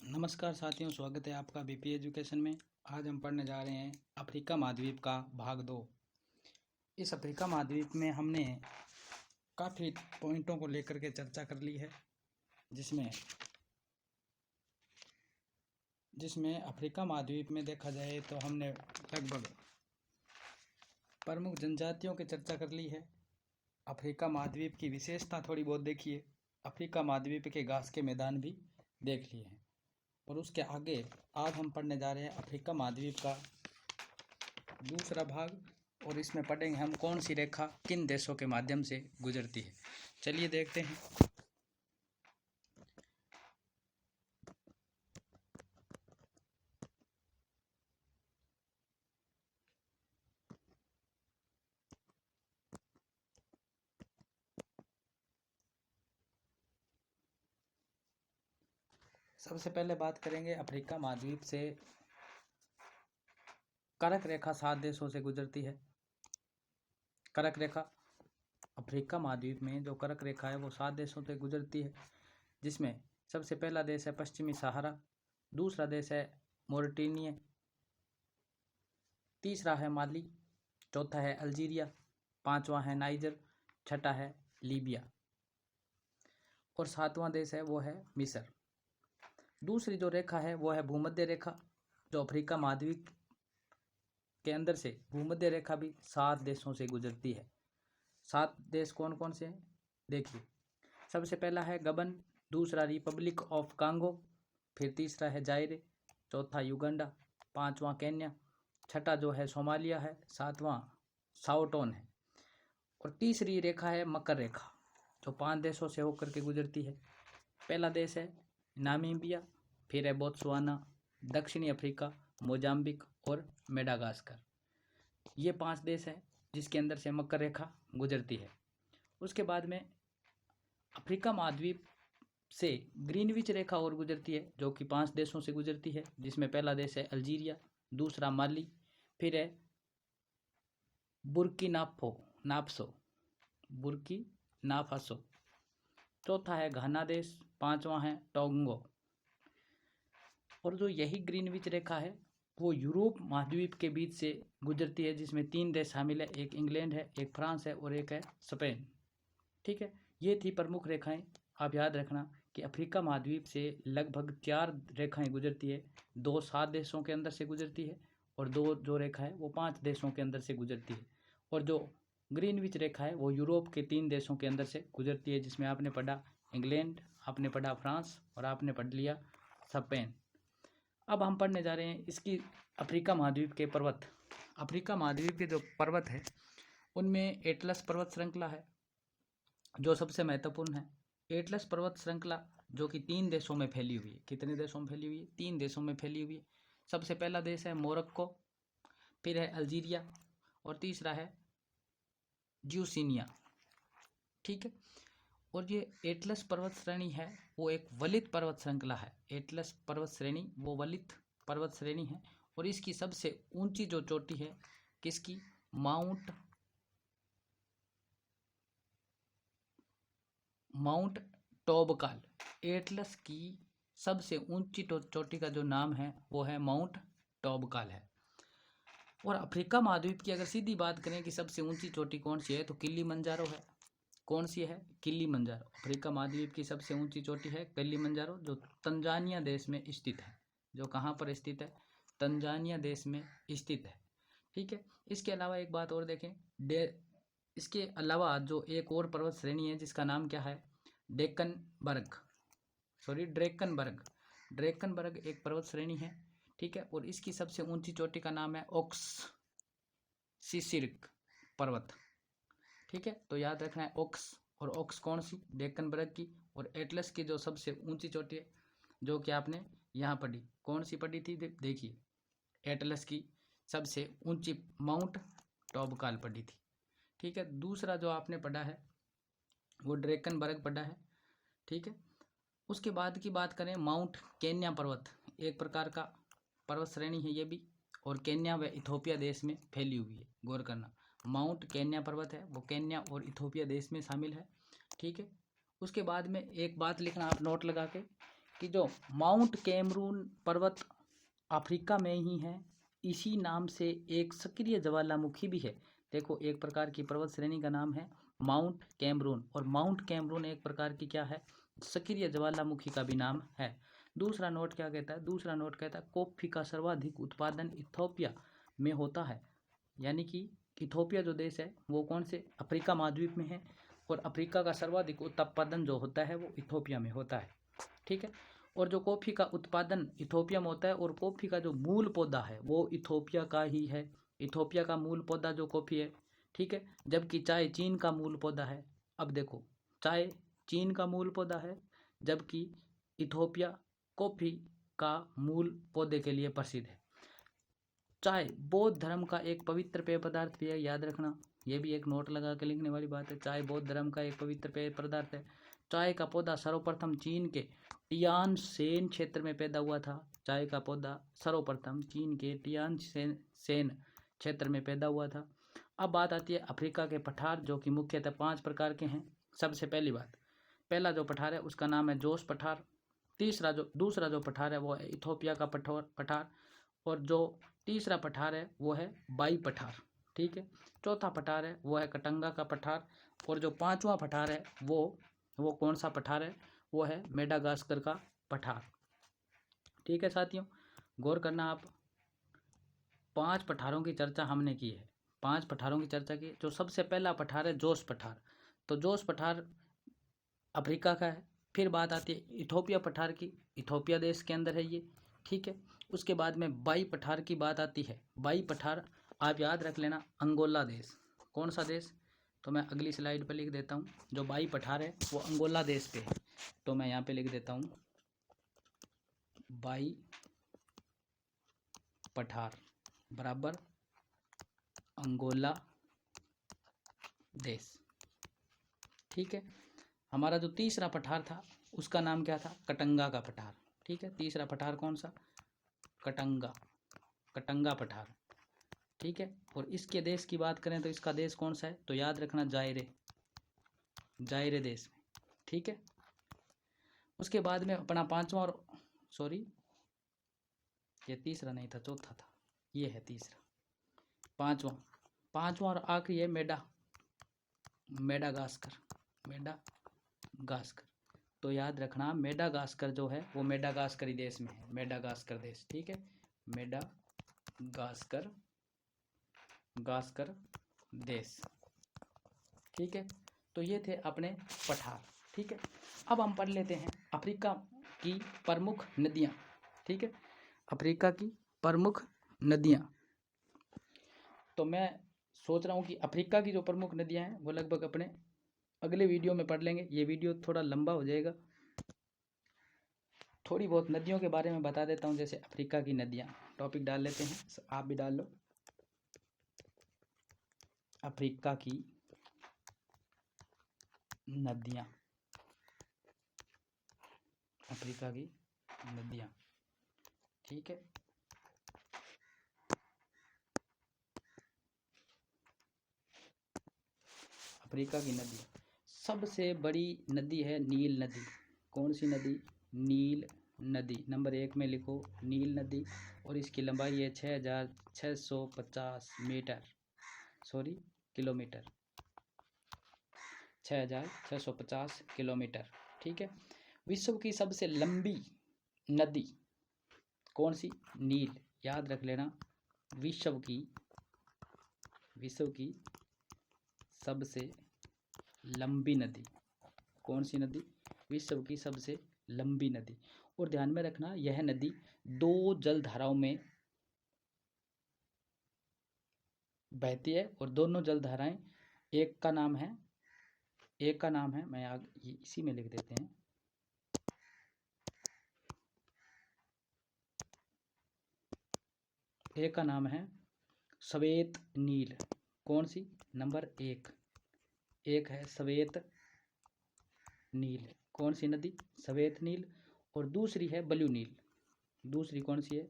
नमस्कार साथियों, स्वागत है आपका बीपी एजुकेशन में। आज हम पढ़ने जा रहे हैं अफ्रीका महाद्वीप का भाग 2। इस अफ्रीका महाद्वीप में हमने काफ़ी पॉइंटों को लेकर के चर्चा कर ली है, जिसमें अफ्रीका महाद्वीप में देखा जाए तो हमने लगभग प्रमुख जनजातियों की चर्चा कर ली है। अफ्रीका महाद्वीप की विशेषता थोड़ी बहुत देखी है। अफ्रीका महाद्वीप के घास के मैदान भी देख लिए हैं। और उसके आगे आज हम पढ़ने जा रहे हैं अफ्रीका महाद्वीप का दूसरा भाग, और इसमें पढ़ेंगे हम कौन सी रेखा किन देशों के माध्यम से गुजरती है। चलिए देखते हैं। सबसे पहले बात करेंगे अफ्रीका महाद्वीप से कर्क रेखा 7 देशों से गुजरती है। कर्क रेखा अफ्रीका महाद्वीप में जो कर्क रेखा है वो 7 देशों से गुजरती है, जिसमें सबसे पहला देश है पश्चिमी सहारा, दूसरा देश है मोरिटानिया, तीसरा है माली, चौथा है अल्जीरिया, पांचवा है नाइजर, छठा है लीबिया और सातवां देश है वो है मिस्र। दूसरी जो रेखा है वो है भूमध्य रेखा, जो अफ्रीका महाद्वीप के अंदर से भूमध्य रेखा भी 7 देशों से गुजरती है। 7 देश कौन कौन से हैं देखिए। सबसे पहला है गबन, दूसरा रिपब्लिक ऑफ कांगो, फिर तीसरा है जायरे, चौथा युगांडा, पांचवा केन्या, छठा जो है सोमालिया है, सातवां साओटोन है और तीसरी रेखा है मकर रेखा, जो 5 देशों से होकर के गुजरती है। पहला देश है नामीबिया, फिर है बोत्सवाना, दक्षिणी अफ्रीका, मोजाम्बिक और मेडागास्कर। ये 5 देश हैं जिसके अंदर से मकर रेखा गुजरती है। उसके बाद में अफ्रीका महाद्वीप से ग्रीनविच रेखा और गुजरती है, जो कि 5 देशों से गुजरती है, जिसमें पहला देश है अल्जीरिया, दूसरा माली, फिर है बुर्किनाफासो, चौथा है घाना देश, पांचवा है टोंगो। और जो यही ग्रीनविच रेखा है वो यूरोप महाद्वीप के बीच से गुजरती है, जिसमें 3 देश शामिल है, एक इंग्लैंड है, एक फ्रांस है और एक है स्पेन। ठीक है, ये थी प्रमुख रेखाएं। आप याद रखना कि अफ्रीका महाद्वीप से लगभग 4 रेखाएं गुजरती है। 2 7 देशों के अंदर से गुजरती है और 2 जो रेखा है वो 5 देशों के अंदर से गुजरती है। और जो ग्रीनविच रेखा है वो यूरोप के 3 देशों के अंदर से गुजरती है, जिसमें आपने पढ़ा इंग्लैंड, आपने पढ़ा फ्रांस और आपने पढ़ लिया स्पेन। अब हम पढ़ने जा रहे हैं इसकी अफ्रीका महाद्वीप के पर्वत। अफ्रीका महाद्वीप के जो पर्वत है उनमें एटलस पर्वत श्रृंखला है जो सबसे महत्वपूर्ण है। एटलस पर्वत श्रृंखला जो कि 3 देशों में फैली हुई है। कितने देशों में फैली हुई है? 3 देशों में फैली हुई है। सबसे पहला देश है मोरक्को, फिर है अल्जीरिया और तीसरा है ज्यूसिनिया। ठीक है, और ये एटलस पर्वत श्रेणी है वो एक वलित पर्वत श्रृंखला है। एटलस पर्वत श्रेणी वो वलित पर्वत श्रेणी है और इसकी सबसे ऊंची जो चोटी है किसकी? माउंट टॉबकाल। एटलस की सबसे ऊंची चोटी का जो नाम है वो है माउंट टॉबकाल है। और अफ्रीका महाद्वीप की अगर सीधी बात करें कि सबसे ऊंची चोटी कौन सी है तो किलिमंजारो है। कौन सी है? किलिमंजारो। अफ्रीका महाद्वीप की सबसे ऊंची चोटी है किलिमंजारो, जो तंजानिया देश में स्थित है। जो कहाँ पर स्थित है? तंजानिया देश में स्थित है। ठीक है, इसके अलावा एक बात और देखें, इसके अलावा जो एक और पर्वत श्रेणी है जिसका नाम क्या है? ड्रेकनबर्ग एक पर्वत श्रेणी है। ठीक है, और इसकी सबसे ऊंची चोटी का नाम है ओक्स सिसिरिक पर्वत। ठीक है, तो याद रखना है ओक्स, और ओक्स कौन सी? डेक्कनबर्ग की। और एटलस की जो सबसे ऊंची चोटी है जो कि आपने यहाँ पढ़ी, कौन सी पढ़ी थी? देखिए, एटलस की सबसे ऊंची माउंट टॉबकाल पढ़ी थी। ठीक है, दूसरा जो आपने पढ़ा है वो ड्रेकनबर्ग पढ़ा है। ठीक है, उसके बाद की बात करें, माउंट केन्या पर्वत एक प्रकार का पर्वत श्रेणी है ये भी, और केन्या व इथोपिया देश में फैली हुई है। गौर करना, माउंट केन्या पर्वत है वो केन्या और इथोपिया देश में शामिल है। ठीक है, उसके बाद में एक बात लिखना आप नोट लगा के कि जो माउंट कैमरून पर्वत अफ्रीका में ही है, इसी नाम से एक सक्रिय ज्वालामुखी भी है। देखो, एक प्रकार की पर्वत श्रेणी का नाम है माउंट कैमरून, और माउंट कैमरून एक प्रकार की क्या है, सक्रिय ज्वालामुखी का भी नाम है। दूसरा नोट क्या कहता है, दूसरा नोट कहता है कॉफी का सर्वाधिक उत्पादन इथोपिया में होता है। यानी कि इथोपिया जो देश है वो कौन से, अफ्रीका महाद्वीप में है, और अफ्रीका का सर्वाधिक उत्पादन जो होता है वो इथोपिया में होता है। ठीक है, और जो कॉफ़ी का उत्पादन इथोपिया में होता है, और कॉफ़ी का जो मूल पौधा है वो इथोपिया का ही है। इथोपिया का मूल पौधा जो कॉफ़ी है, ठीक है, जबकि चाय चीन का मूल पौधा है। अब देखो, चाय चीन का मूल पौधा है, जबकि इथोपिया कॉफ़ी का मूल पौधे के लिए प्रसिद्ध है। चाय बौद्ध धर्म का एक पवित्र पेय पदार्थ भी है, याद रखना, ये भी एक नोट लगा के लिखने वाली बात है। चाय बौद्ध धर्म का एक पवित्र पेय पदार्थ है। चाय का पौधा सर्वप्रथम चीन के टियान शेन क्षेत्र में पैदा हुआ था। चाय का पौधा सर्वप्रथम चीन के टियान शेन क्षेत्र में पैदा हुआ था। अब बात आती है अफ्रीका के पठार, जो कि मुख्यतः 5 प्रकार के हैं। सबसे पहली बात, पहला जो पठार है उसका नाम है जोश पठार। दूसरा जो पठार है वो है इथोपिया का पठार, और जो तीसरा पठार है वो है बाई पठार। ठीक है, चौथा पठार है वो है कटंगा का पठार, और जो 5वां पठार है वो कौन सा पठार है, वो है मेडागास्कर का पठार। ठीक है साथियों, गौर करना आप, 5 पठारों की चर्चा हमने की है, 5 पठारों की चर्चा की। जो सबसे पहला पठार है जोश पठार, तो जोश पठार अफ्रीका का है। फिर बात आती है इथोपिया पठार की, इथोपिया देश के अंदर है ये। ठीक है, उसके बाद में बाई पठार की बात आती है। बाई पठार आप याद रख लेना, अंगोला देश। कौन सा देश, तो मैं अगली स्लाइड पर लिख देता हूँ। जो बाई पठार है वो अंगोला देश पे है, तो मैं यहाँ पे लिख देता हूँ बाई पठार बराबर अंगोला देश। ठीक है, हमारा जो तीसरा पठार था उसका नाम क्या था, कटंगा का पठार। ठीक है, तीसरा पठार कौन सा, कटंगा पठार। ठीक है, और इसके देश की बात करें तो इसका देश कौन सा है, तो याद रखना जायरे देश में। ठीक है, उसके बाद में अपना 5वां, और सॉरी ये तीसरा नहीं था, चौथा था, ये है तीसरा। पांचवा और आखिरी है मेडागास्कर। तो याद रखना, मेडागास्कर जो है वो मेडागास्करी देश में है, मेडागास्कर देश। ठीक है, मेडागास्कर देश। ठीक है, तो ये थे अपने पठार। ठीक है, अब हम पढ़ लेते हैं अफ्रीका की प्रमुख नदियाँ। ठीक है, अफ्रीका की प्रमुख नदियाँ, तो मैं सोच रहा हूँ कि अफ्रीका की जो प्रमुख नदियाँ हैं वो लगभग अपने अगले वीडियो में पढ़ लेंगे। ये वीडियो थोड़ा लंबा हो जाएगा। थोड़ी बहुत नदियों के बारे में बता देता हूँ, जैसे अफ्रीका की नदियाँ, टॉपिक डाल लेते हैं, आप भी डाल लो। अफ्रीका की नदियाँ, अफ्रीका की नदियाँ। ठीक है, अफ्रीका की नदी, सबसे बड़ी नदी है नील नदी। कौन सी नदी, नील नदी। नंबर 1 में लिखो नील नदी, और इसकी लंबाई है 6,650 मीटर, सॉरी किलोमीटर, 6,650 किलोमीटर। ठीक है, विश्व की सबसे लंबी नदी कौन सी, नील। याद रख लेना, विश्व की सबसे लंबी नदी कौन सी नदी, विश्व की सबसे लंबी नदी। और ध्यान में रखना, यह नदी 2 जलधाराओं में बहती है, और दोनों जलधाराएं, एक का नाम है मैं इसी में लिख देते हैं, एक का नाम है श्वेत नील। कौन सी, नंबर 1 है श्वेत नील। कौन सी नदी, श्वेत नील। और दूसरी है ब्लू नील। दूसरी कौन सी है,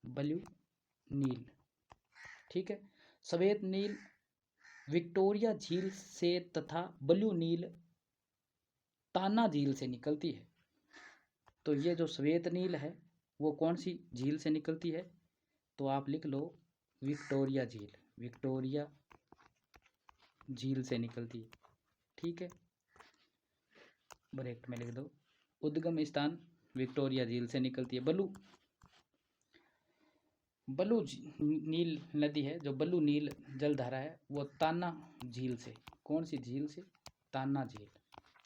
ब्लू नील। ठीक है, श्वेत नील विक्टोरिया झील से तथा ब्लू नील ताना झील से निकलती है। तो ये जो श्वेत नील है वो कौन सी झील से निकलती है? तो आप लिख लो विक्टोरिया झील, विक्टोरिया झील से निकलती है। ठीक है, ब्रैकेट में लिख दो, उद्गम स्थान विक्टोरिया झील से निकलती है। बलू नील नदी है, जो बलू नील जलधारा है वो ताना झील से, कौन सी झील से? ताना झील,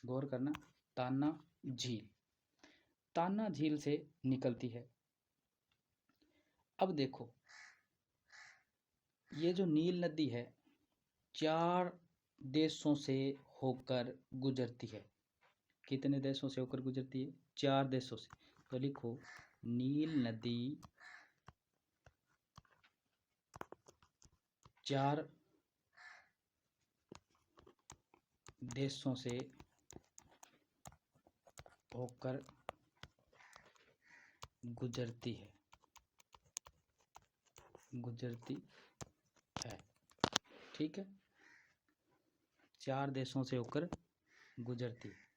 गौर करना, ताना झील, ताना झील से निकलती है। अब देखो ये जो नील नदी है 4 देशों से होकर गुजरती है। कितने देशों से होकर गुजरती है? 4 देशों से। तो लिखो नील नदी 4 देशों से होकर गुजरती है, ठीक है, 4 देशों से होकर गुजरती है।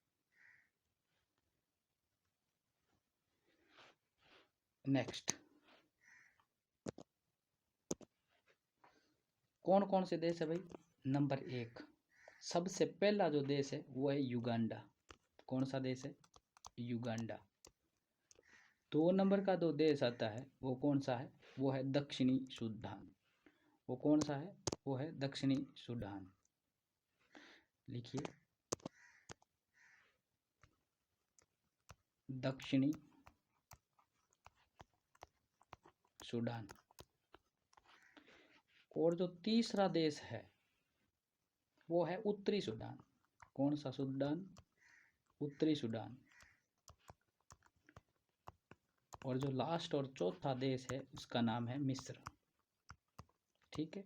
नेक्स्ट, कौन कौन से देश है भाई? नंबर 1, सबसे पहला जो देश है वो है युगांडा। कौन सा देश है? युगांडा। 2 नंबर का जो देश आता है वो कौन सा है? वो है दक्षिणी सूडान। वो कौन सा है? वो है दक्षिणी सूडान। लिखिए दक्षिणी सूडान। और जो तीसरा देश है वो है उत्तरी सूडान। कौन सा सूडान? उत्तरी सूडान। और जो लास्ट और चौथा देश है उसका नाम है मिस्र। ठीक है,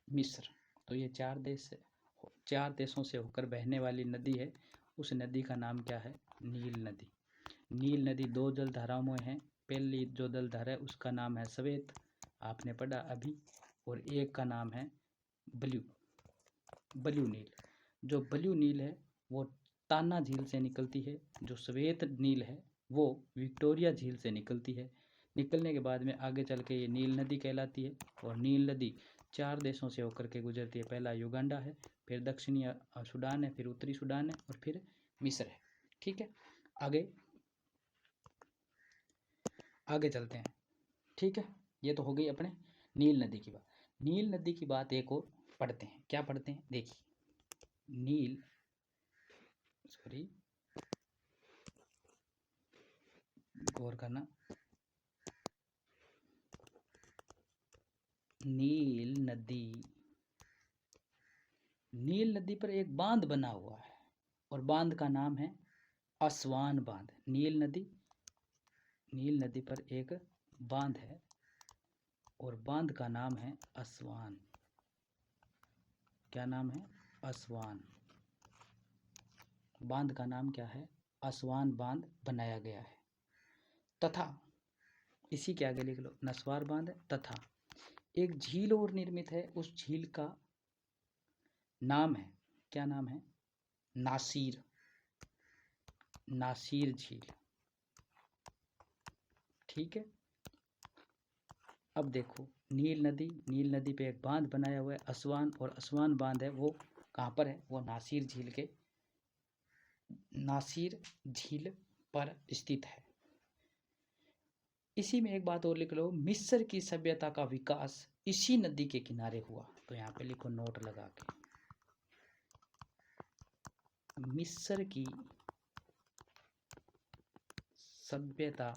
मिस्र। तो ये 4 देश है, 4 देशों से होकर बहने वाली नदी है। उस नदी का नाम क्या है? नील नदी। नील नदी 2 जलधाराओं में है। पहली जो जलधारा है उसका नाम है श्वेत, आपने पढ़ा अभी, और एक का नाम है ब्लू नील। जो ब्लू नील है वो ताना झील से निकलती है। जो श्वेत नील है वो विक्टोरिया झील से निकलती है। निकलने के बाद में आगे चल के ये नील नदी कहलाती है। और नील नदी 4 देशों से होकर के गुजरती है। पहला युगांडा है, फिर दक्षिणी सूडान है, फिर उत्तरी सूडान है, और फिर मिस्र है। ठीक है, आगे चलते हैं। ठीक है, ये तो हो गई अपने नील नदी की बात। नील नदी की बात एक और पढ़ते हैं। क्या पढ़ते हैं? देखिए गौर करना, नील नदी पर एक बांध बना हुआ है और बांध का नाम है असवान बांध। नील नदी पर एक बांध है और बांध का नाम है असवान। क्या नाम है? असवान। बांध का नाम क्या है? असवान बांध बनाया गया है। तथा इसी के आगे लिख लो नस्वार बांध है। तथा एक झील और निर्मित है। उस झील का नाम है, क्या नाम है? नासिर झील। ठीक है, अब देखो नील नदी पे एक बांध बनाया हुआ है असवान, और असवान बांध है वो कहाँ पर है? वो नासिर झील पर स्थित है। इसी में एक बात और लिख लो, मिस्र की सभ्यता का विकास इसी नदी के किनारे हुआ। तो यहाँ पे लिखो नोट लगा के, मिस्र की सभ्यता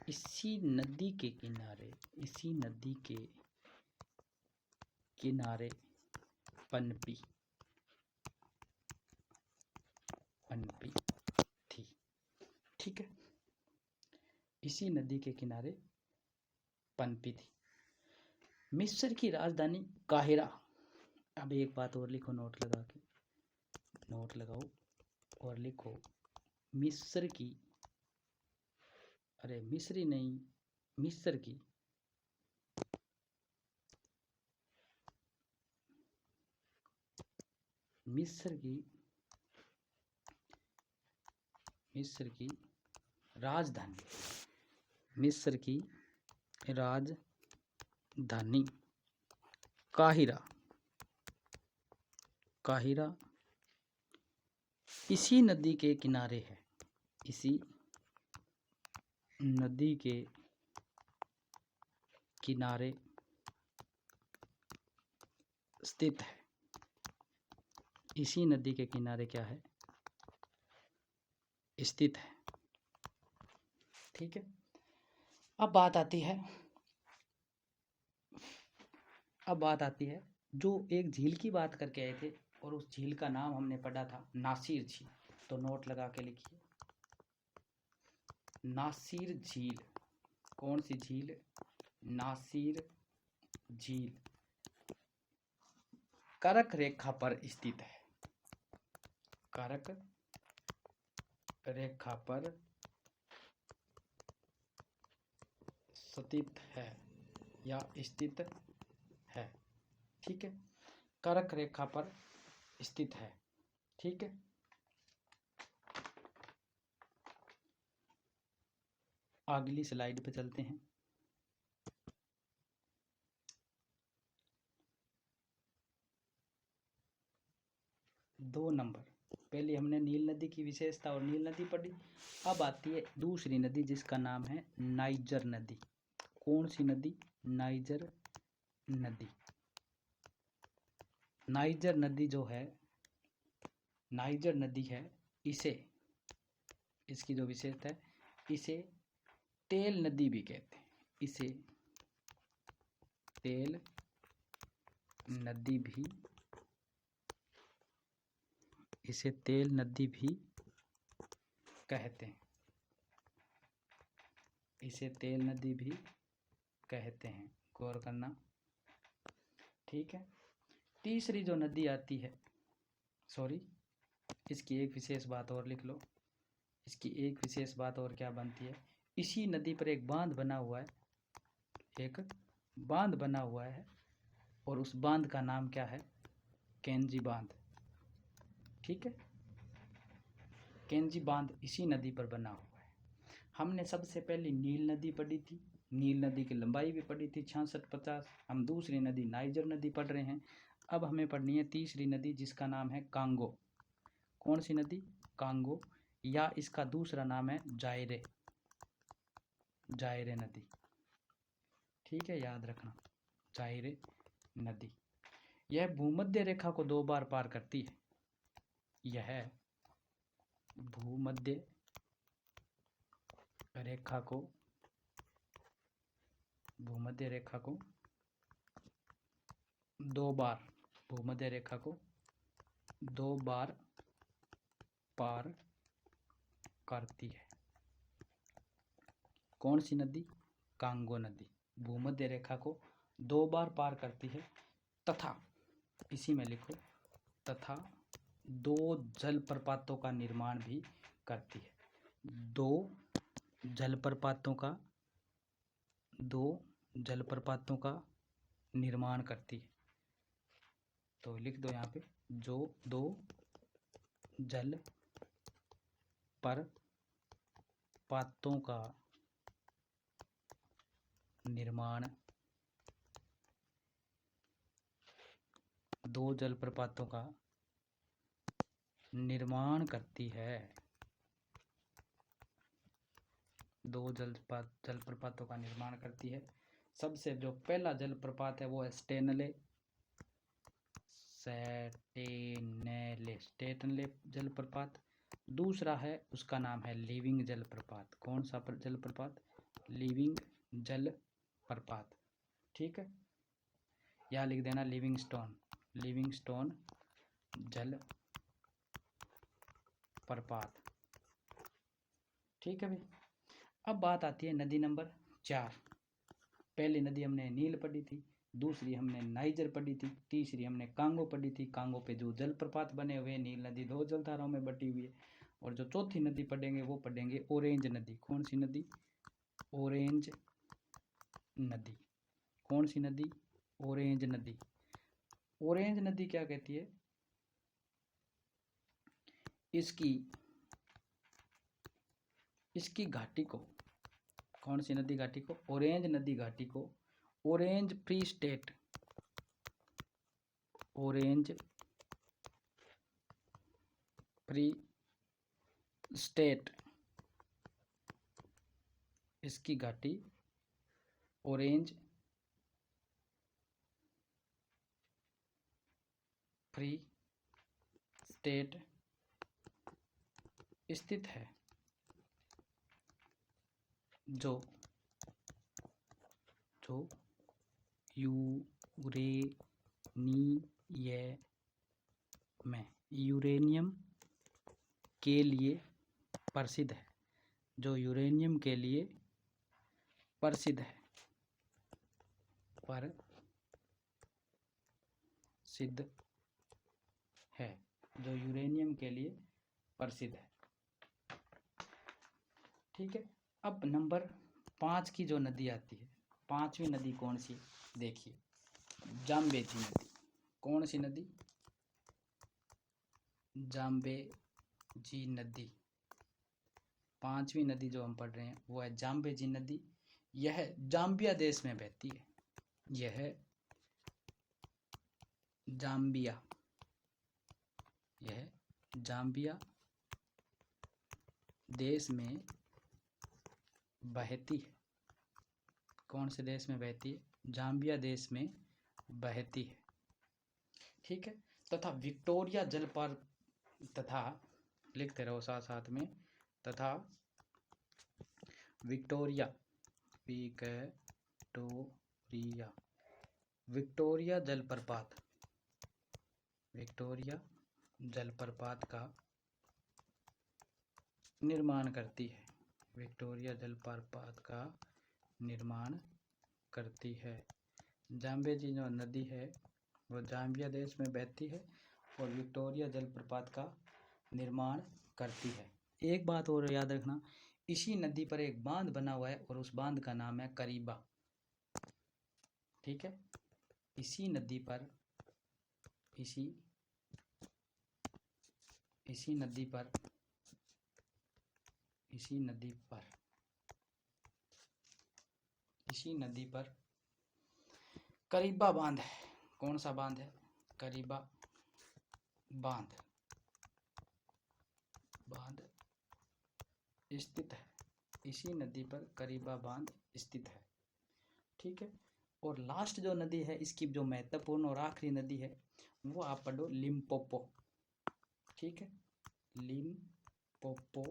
इसी नदी के किनारे पनपी थी। ठीक है, इसी नदी के किनारे पनपी थी। मिस्र की राजधानी काहिरा। अब एक बात और लिखो, नोट लगाओ और लिखो मिस्र की मिस्र की राजधानी, मिस्र की राजधानी काहिरा, काहिरा इसी नदी के किनारे है, इसी नदी के किनारे स्थित है, इसी नदी के किनारे क्या है, स्थित है। ठीक है, अब बात आती है जो एक झील की बात करके आए थे और उस झील का नाम हमने पढ़ा था नासिर झील, तो नोट लगा के लिखिए, नासिर झील। कौन सी झील? नासिर झील कर्क रेखा पर स्थित है, कर्क रेखा पर स्थित है या स्थित है। ठीक है, कर्क रेखा पर स्थित है। ठीक है, अगली स्लाइड पे चलते हैं। दो नंबर, पहले हमने नील नदी की विशेषता और नील नदी पढ़ी। अब आती है दूसरी नदी जिसका नाम है नाइजर नदी। कौन सी नदी? नाइजर नदी। नाइजर नदी जो है, नाइजर नदी है, इसे, इसकी जो विशेषता है, इसे तेल नदी भी कहते हैं, इसे तेल नदी भी, इसे तेल नदी भी कहते हैं, इसे तेल नदी भी कहते हैं, गौर करना। ठीक है, तीसरी जो नदी आती है, सॉरी, इसकी एक विशेष बात और लिख लो, इसकी एक विशेष बात और क्या बनती है, इसी नदी पर एक बांध बना हुआ है, एक बांध बना हुआ है और उस बांध का नाम क्या है? केंजी बांध। ठीक है, केंजी बांध इसी नदी पर बना हुआ है। हमने सबसे पहले नील नदी पढ़ी थी, नील नदी की लंबाई भी पढ़ी थी 66-50। हम दूसरी नदी नाइजर नदी पढ़ रहे हैं। अब हमें पढ़नी है तीसरी नदी जिसका नाम है कांगो। कौन सी नदी? कांगो, या इसका दूसरा नाम है जायरे, जायरे नदी। ठीक है, याद रखना, जायरे नदी। यह भूमध्य रेखा को 2 बार पार करती है, यह भूमध्य रेखा को, भूमध्य रेखा को 2 बार, भूमध्य रेखा को 2 बार पार करती है। कौन सी नदी? कांगो नदी भूमध्य रेखा को 2 बार पार करती है, तथा इसी में लिखो, तथा 2 जलप्रपातों का निर्माण भी करती है। 2 जलप्रपातों का, 2 जलप्रपातों का निर्माण करती है। तो लिख दो यहाँ पे, जो 2 जलप्रपातों का निर्माण, 2 जलप्रपातों का निर्माण करती है, 2 जलप्रपातों का निर्माण करती है। सबसे जो पहला जलप्रपात है वो है स्टेनले जलप्रपात। दूसरा है, उसका नाम है लिविंग जलप्रपात। कौन सा जलप्रपात? लिविंग जलप्रपात। ठीक है, यहाँ लिख देना लिविंगस्टोन, लिविंगस्टोन जलप्रपात। ठीक है भाई, अब बात आती है नदी नंबर 4। पहली नदी हमने नील पढ़ी थी, दूसरी हमने नाइजर पढ़ी थी, तीसरी हमने कांगो पढ़ी थी। कांगो पे जो जलप्रपात बने हुए, नील नदी 2 जलधाराओं में बटी हुई है। और जो चौथी नदी पढ़ेंगे वो पढ़ेंगे ऑरेंज नदी। कौन सी नदी? ऑरेंज नदी। कौन सी नदी? ऑरेंज नदी। ऑरेंज नदी क्या कहती है? इसकी इसकी घाटी को, कौन सी नदी घाटी को? ऑरेंज नदी घाटी को orange free state, orange free state, इसकी घाटी ऑरेंज फ्री स्टेट स्थित है, जो यूरेनियम के लिए प्रसिद्ध है, जो यूरेनियम के लिए प्रसिद्ध है, जो यूरेनियम के लिए प्रसिद्ध है। ठीक है, अब नंबर 5 की जो नदी आती है, 5वीं नदी कौन सी? देखिए, जाम्बेजी नदी। कौन सी नदी? जाम्बेजी नदी। 5वीं नदी जो हम पढ़ रहे हैं वो है जाम्बेजी नदी। यह जाम्बिया देश में बहती है, यह जाम्बिया देश में बहती है। कौन से देश में बहती है? जाम्बिया देश में बहती है। ठीक है, तथा विक्टोरिया जलप्रपात, तथा लिखते रहो साथ साथ में, तथा विक्टोरिया जलप्रपात का निर्माण करती है, विक्टोरिया जलप्रपात का निर्माण करती है। जाम्बेजी जो नदी है वो जाम्बिया देश में बहती है और विक्टोरिया जलप्रपात का निर्माण करती है। एक बात और याद रखना, इसी नदी पर एक बांध बना हुआ है और उस बांध का नाम है करीबा। ठीक है, इसी नदी पर करीबा बांध है। कौन सा बांध है? करीबा बांध स्थित है, इसी नदी पर करीबा बांध स्थित है। ठीक है, और लास्ट जो नदी है, इसकी जो महत्वपूर्ण और आखिरी नदी है वो आप पढ़ो लिम्पोपो। ठीक है, लिम्पोपो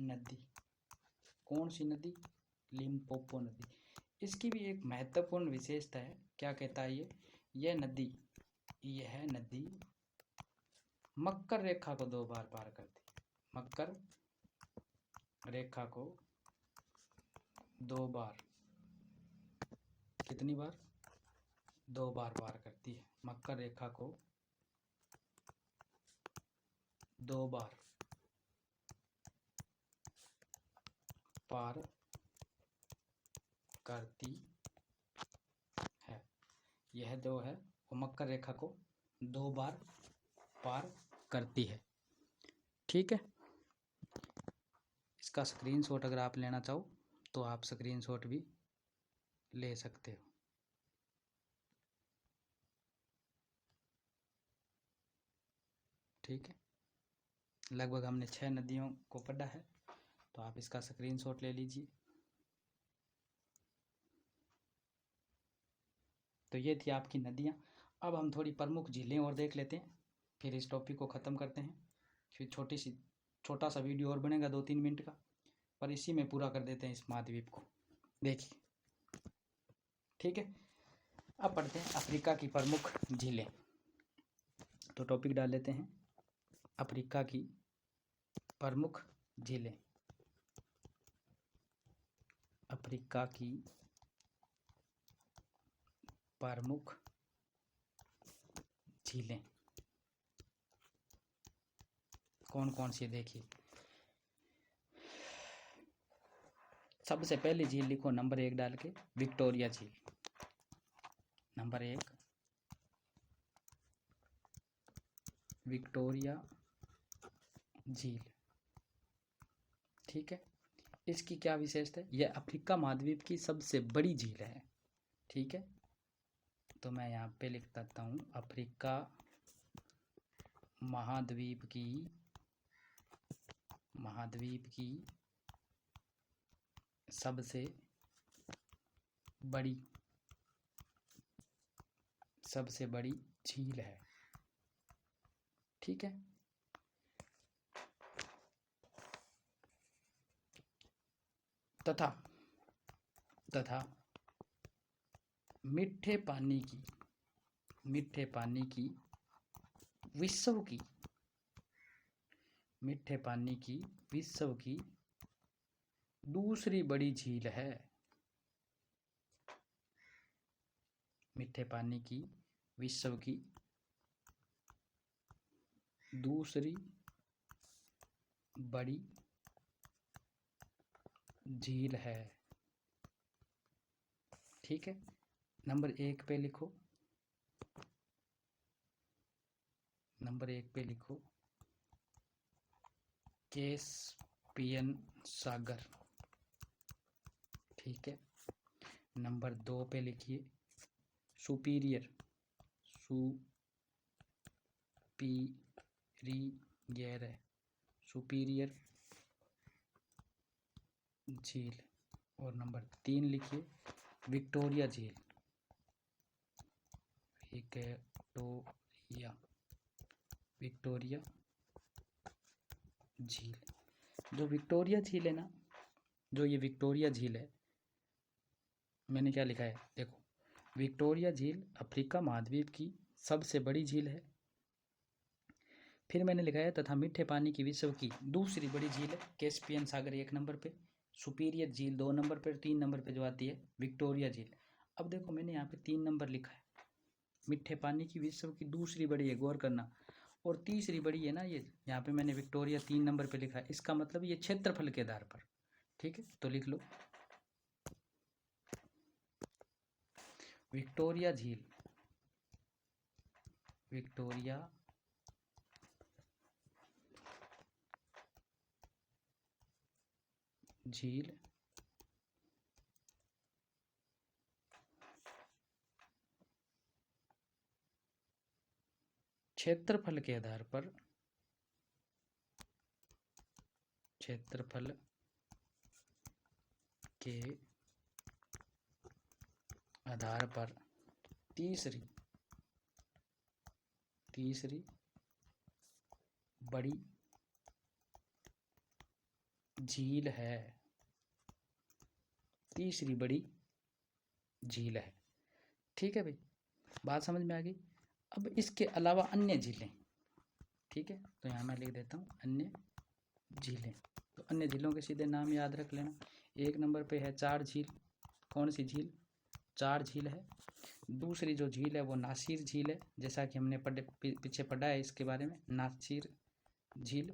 नदी। कौन सी नदी? लिम्पोपो नदी। इसकी भी एक महत्वपूर्ण विशेषता है। क्या कहता है ये? यह नदी मकर रेखा को 2 बार पार करती है। मकर रेखा को 2 बार, कितनी बार? 2 बार पार करती है। मकर रेखा को 2 बार पार करती है। यह जो है वो मकर रेखा को 2 बार पार करती है। ठीक है, इसका स्क्रीनशॉट अगर आप लेना चाहो तो आप स्क्रीनशॉट भी ले सकते हो। ठीक है, लगभग हमने 6 नदियों को पढ़ा है, तो आप इसका स्क्रीनशॉट ले लीजिए। तो ये थी आपकी नदियाँ। अब हम थोड़ी प्रमुख झीलें और देख लेते हैं, फिर इस टॉपिक को ख़त्म करते हैं। फिर छोटा सा वीडियो और बनेगा 2-3 मिनट का, पर इसी में पूरा कर देते हैं इस महाद्वीप को। देखिए, ठीक है, अब पढ़ते हैं अफ्रीका की प्रमुख झीलें। तो टॉपिक डाल लेते हैं, अफ्रीका की प्रमुख झीलें। अफ्रीका की प्रमुख झीलें कौन कौन सी? देखिए, सबसे पहली झील लिखो नंबर 1 डाल के, विक्टोरिया झील। नंबर 1 विक्टोरिया झील। ठीक है, इसकी क्या विशेषता है? यह अफ्रीका महाद्वीप की सबसे बड़ी झील है। ठीक है, तो मैं यहाँ पे लिख देता हूँ अफ्रीका महाद्वीप की सबसे बड़ी झील है। ठीक है, तथा मीठे पानी की विश्व की दूसरी बड़ी झील है। मीठे पानी की विश्व की दूसरी बड़ी झील है। ठीक है, नंबर 1 पे लिखो, कैस्पियन सागर। ठीक है, नंबर 2 पे लिखिए सुपीरियर झील। और नंबर 3 लिखिए विक्टोरिया झील। विक्टोरिया झील। जो विक्टोरिया झील है ना, जो ये विक्टोरिया झील है, मैंने क्या लिखा है देखो, विक्टोरिया झील अफ्रीका महाद्वीप की सबसे बड़ी झील है। फिर मैंने लिखा है तथा मीठे पानी की विश्व की दूसरी बड़ी झील है कैस्पियन सागर 1 नंबर पे, सुपीरियर झील 2 नंबर पर, 3 नंबर पे जो आती है विक्टोरिया झील। अब देखो मैंने यहाँ पे 3 नंबर लिखा है, मीठे पानी की विश्व की दूसरी बड़ी है, गौर करना, और तीसरी बड़ी है ना ये, यहाँ पे मैंने विक्टोरिया 3 नंबर पे लिखा है, इसका मतलब ये क्षेत्रफल के आधार पर। ठीक है, तो लिख लो विक्टोरिया झील क्षेत्रफल के आधार पर तीसरी बड़ी झील है। तीसरी बड़ी झील है। ठीक है भाई, बात समझ में आ गई। अब इसके अलावा अन्य झीलें, ठीक है, तो यहाँ मैं लिख देता हूँ अन्य झीलें। तो अन्य झीलों के सीधे नाम याद रख लेना। 1 नंबर पे है चार झील। कौन सी झील? चार झील है। दूसरी जो झील है वो नासिर झील है, जैसा कि हमने पीछे पढ़ा है इसके बारे में, नासिर झील।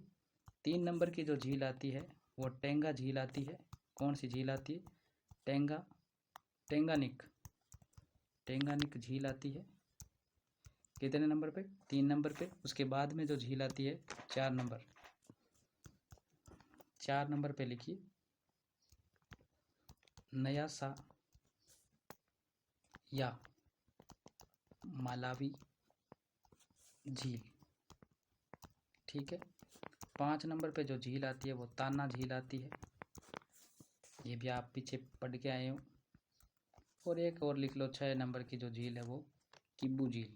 3 नंबर की जो झील आती है वो टेंगा झील आती है। कौन सी झील आती है? टेंगानिक झील आती है। कितने नंबर पे? 3 नंबर पे। उसके बाद में जो झील आती है 4 नंबर पे लिखिए नयासा या मालावी झील। ठीक है। 5 नंबर पे जो झील आती है वो ताना झील आती है, ये भी आप पीछे पढ़ के आए हो। और एक और लिख लो, 6 नंबर की जो झील है वो किब्बू झील।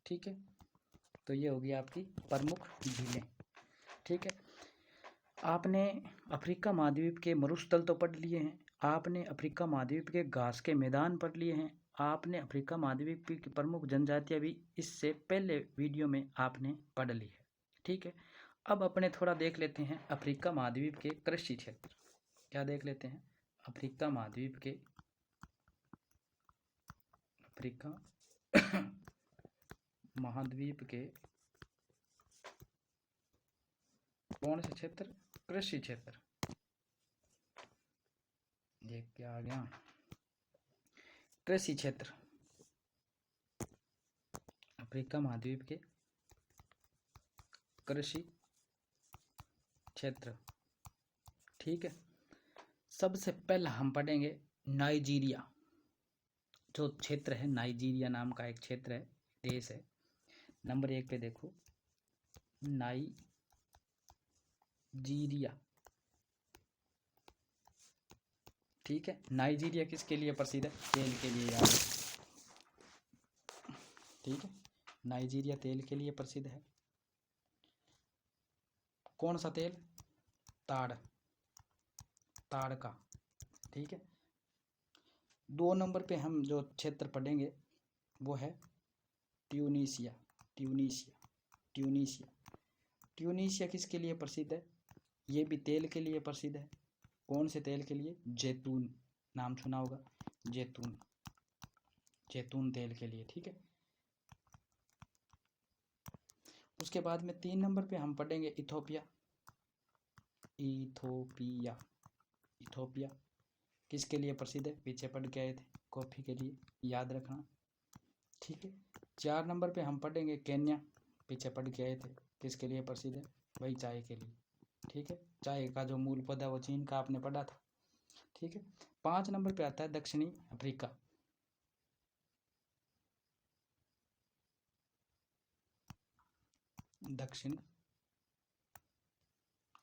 ठीक है, तो ये होगी आपकी प्रमुख झीलें। ठीक है, आपने अफ्रीका महाद्वीप के मरुस्थल तो पढ़ लिए हैं, आपने अफ्रीका महाद्वीप के घास के मैदान पढ़ लिए हैं, आपने अफ्रीका महाद्वीप की प्रमुख जनजातियां भी इससे पहले वीडियो में आपने पढ़ ली है। ठीक है, अब अपने थोड़ा देख लेते हैं अफ्रीका महाद्वीप के कृषि क्षेत्र। क्या देख लेते हैं? अफ्रीका महाद्वीप के कौन से क्षेत्र? कृषि क्षेत्र। ये क्या आ गया? कृषि क्षेत्र। अफ्रीका महाद्वीप के कृषि क्षेत्र। ठीक है, सबसे पहला हम पढ़ेंगे नाइजीरिया। जो क्षेत्र है, नाइजीरिया नाम का एक क्षेत्र है, देश है। नंबर 1 पे देखो, नाइजीरिया। ठीक है, नाइजीरिया किसके लिए प्रसिद्ध है? तेल के लिए यार। ठीक है, नाइजीरिया तेल के लिए प्रसिद्ध है। कौन सा तेल? ताड़, ताड़ का। ठीक है, 2 नंबर पे हम जो क्षेत्र पढ़ेंगे वो है ट्यूनीशिया। Tunisia, Tunisia. ट्यूनीशिया किसके लिए प्रसिद्ध है? ये भी तेल के लिए प्रसिद्ध है। कौन से तेल के लिए? जैतून, नाम सुना होगा, जैतून, जैतून तेल के लिए। ठीक है, उसके बाद में 3 नंबर पे हम पढ़ेंगे इथोपिया। इथोपिया, इथोपिया किसके लिए प्रसिद्ध है? पीछे पढ़ के आए थे, कॉफ़ी के लिए, याद रखना। ठीक है, 4 नंबर पे हम पढ़ेंगे केन्या। पीछे पढ़ के आए थे, किसके लिए प्रसिद्ध है? वही चाय के लिए। ठीक है, चाय का जो मूल पौधा वो चीन का आपने पढ़ा था। ठीक है, 5 नंबर पे आता है दक्षिणी अफ्रीका। दक्षिण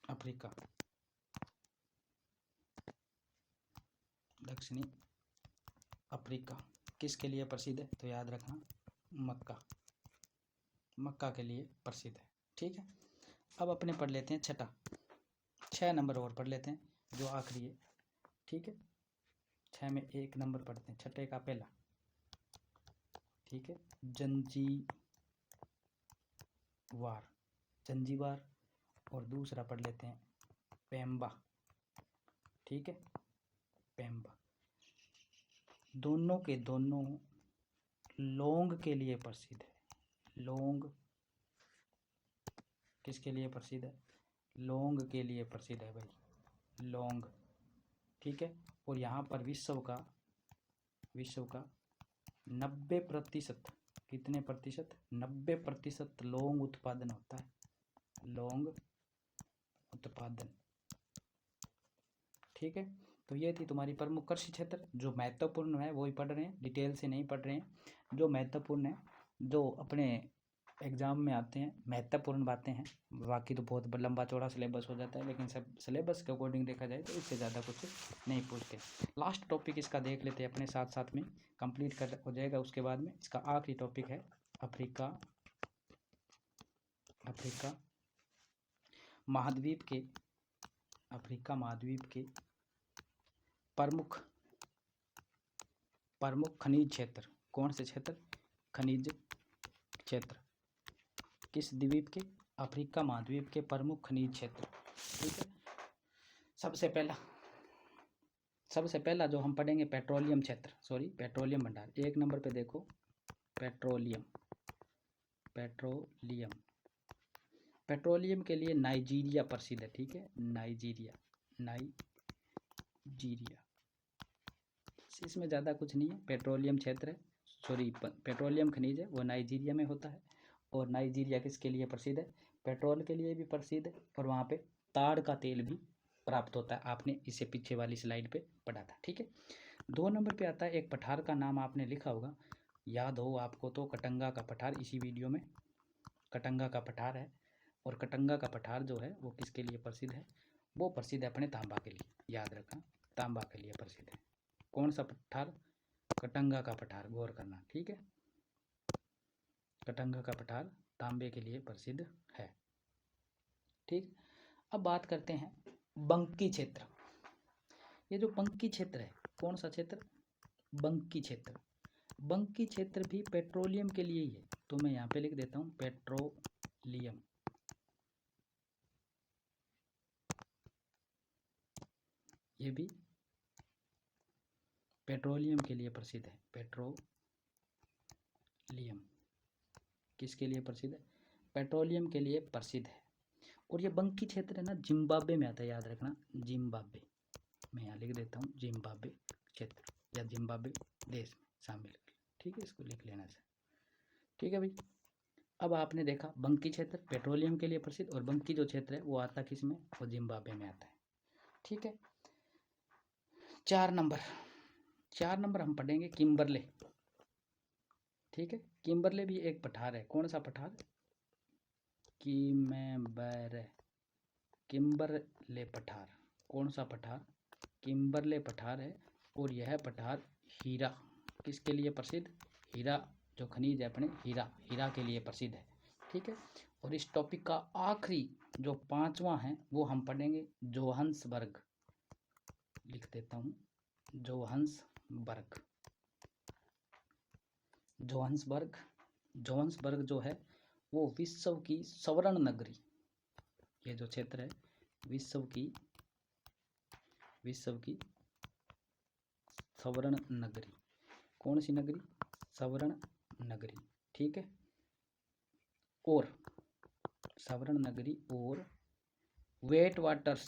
अफ्रीका, दक्षिणी अफ्रीका किसके लिए प्रसिद्ध है? तो याद रखना, मक्का, मक्का के लिए प्रसिद्ध है। ठीक है, अब अपने पढ़ लेते हैं छठा, 6 नंबर और पढ़ लेते हैं जो आखिरी है। ठीक है, 6 में 1 नंबर पढ़ते हैं, छठे का पहला। ठीक है, जंजीबार, जंजीबार। और दूसरा पढ़ लेते हैं पेम्बा। ठीक है, पेम्बा। दोनों के दोनों लौंग के लिए प्रसिद्ध है। लौंग किसके लिए प्रसिद्ध है? लौंग के लिए प्रसिद्ध है भाई, लौंग। ठीक है, और यहाँ पर विश्व का 90%, कितने प्रतिशत? 90% लौंग उत्पादन होता है, लौंग उत्पादन। ठीक है, तो ये थी तुम्हारी प्रमुख कृषि क्षेत्र। जो महत्वपूर्ण है वो ही पढ़ रहे हैं, डिटेल से नहीं पढ़ रहे हैं। जो महत्वपूर्ण है, जो अपने एग्ज़ाम में आते हैं, महत्वपूर्ण बातें हैं। बाकी तो बहुत लंबा चौड़ा सिलेबस हो जाता है, लेकिन सब सिलेबस के अकॉर्डिंग देखा जाए तो इससे ज़्यादा कुछ नहीं पूछते। लास्ट टॉपिक इसका देख लेते हैं अपने साथ साथ में, कंप्लीट कर हो जाएगा। उसके बाद में इसका आखिरी टॉपिक है अफ्रीका। अफ्रीका महाद्वीप के, अफ्रीका महाद्वीप के प्रमुख खनिज क्षेत्र। कौन से क्षेत्र? खनिज क्षेत्र। किस द्वीप के? अफ्रीका महाद्वीप के प्रमुख खनिज क्षेत्र। ठीक है, सबसे पहला जो हम पढ़ेंगे पेट्रोलियम क्षेत्र, सॉरी पेट्रोलियम भंडार। 1 नंबर पे देखो, पेट्रोलियम। पेट्रोलियम, पेट्रोलियम के लिए नाइजीरिया प्रसिद्ध है। ठीक है, नाइजीरिया, नाइजीरिया। इसमें ज़्यादा कुछ नहीं है, पेट्रोलियम क्षेत्र है, सॉरी पेट्रोलियम खनिज है, वो नाइजीरिया में होता है। और नाइजीरिया किसके लिए प्रसिद्ध है? पेट्रोल के लिए भी प्रसिद्ध है, और वहाँ पे ताड़ का तेल भी प्राप्त होता है। आपने इसे पीछे वाली स्लाइड पे पढ़ा था। ठीक है, 2 नंबर पे आता है एक पठार का नाम आपने लिखा होगा, याद हो आपको तो, कटंगा का पठार। इसी वीडियो में कटंगा का पठार है, और कटंगा का पठार जो है वो किसके लिए प्रसिद्ध है? वो प्रसिद्ध है अपने तांबा के लिए, याद रखना, तांबा के लिए प्रसिद्ध है। कौन सा पठार? कटंगा का पठार, गौर करना। ठीक है, कटंगा का पठार तांबे के लिए प्रसिद्ध है। ठीक, अब बात करते हैं बंकी क्षेत्र। ये जो बंकी क्षेत्र है, कौन सा क्षेत्र? बंकी क्षेत्र। बंकी क्षेत्र भी पेट्रोलियम के लिए ही है, तो मैं यहाँ पे लिख देता हूँ पेट्रोलियम। ये भी पेट्रोलियम के लिए प्रसिद्ध है। पेट्रोलियम किसके लिए प्रसिद्ध है? पेट्रोलियम के लिए प्रसिद्ध है। और ये बंकी क्षेत्र है ना, जिम्बाब्वे में आता है, याद रखना, जिम्बाब्वे। मैं यहाँ लिख देता हूँ जिम्बाब्वे क्षेत्र, या जिम्बाब्वे देश में शामिल। ठीक है, इसको लिख लेना से। ठीक है भाई, अब आपने देखा बंकी क्षेत्र पेट्रोलियम के लिए प्रसिद्ध, और बंकी जो क्षेत्र है वो आता किस में, वो जिम्बाब्वे में आता है। ठीक है। 4 नंबर हम पढ़ेंगे किम्बरले। ठीक है, किम्बरले भी एक पठार है। कौन सा पठार, किम्बरले पठार। कौन सा पठार, किम्बरले पठार है। और यह पठार हीरा किसके लिए प्रसिद्ध, हीरा जो खनिज है अपने हीरा के लिए प्रसिद्ध है। ठीक है। और इस टॉपिक का आखिरी जो 5वां है वो हम पढ़ेंगे जोहान्सबर्ग। लिख देता हूँ, जोहान्सबर्ग जो है वो विश्व की स्वर्ण नगरी, ये जो क्षेत्र है विश्व की स्वर्ण नगरी। कौन सी नगरी, स्वर्ण नगरी। ठीक है। और स्वर्ण नगरी और वेट वाटर्स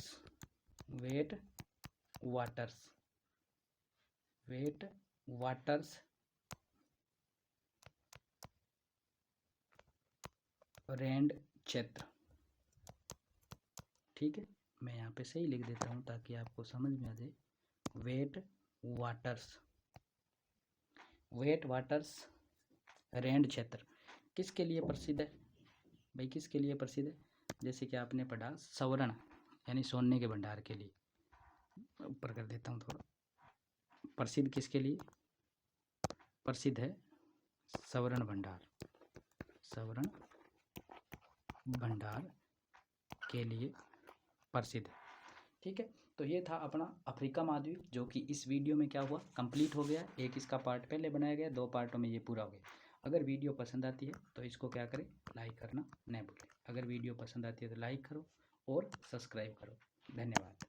रैंड क्षेत्र। ठीक है, मैं यहाँ पे सही लिख देता हूँ ताकि आपको समझ में आ जाए। वेट वाटर्स रैंड क्षेत्र किसके लिए प्रसिद्ध है भाई, किसके लिए प्रसिद्ध है, जैसे कि आपने पढ़ा स्वर्ण यानी सोने के भंडार के लिए। ऊपर कर देता हूँ थोड़ा, प्रसिद्ध किसके लिए, प्रसिद्ध है स्वर्ण भंडार के लिए प्रसिद्ध है। ठीक है, तो ये था अपना अफ्रीका महाद्वीप, जो कि इस वीडियो में क्या हुआ, कंप्लीट हो गया। एक इसका पार्ट पहले बनाया गया, 2 पार्टों में ये पूरा हो गया। अगर वीडियो पसंद आती है तो इसको क्या करें, लाइक करना न भूलें। अगर वीडियो पसंद आती है तो लाइक करो और सब्सक्राइब करो। धन्यवाद।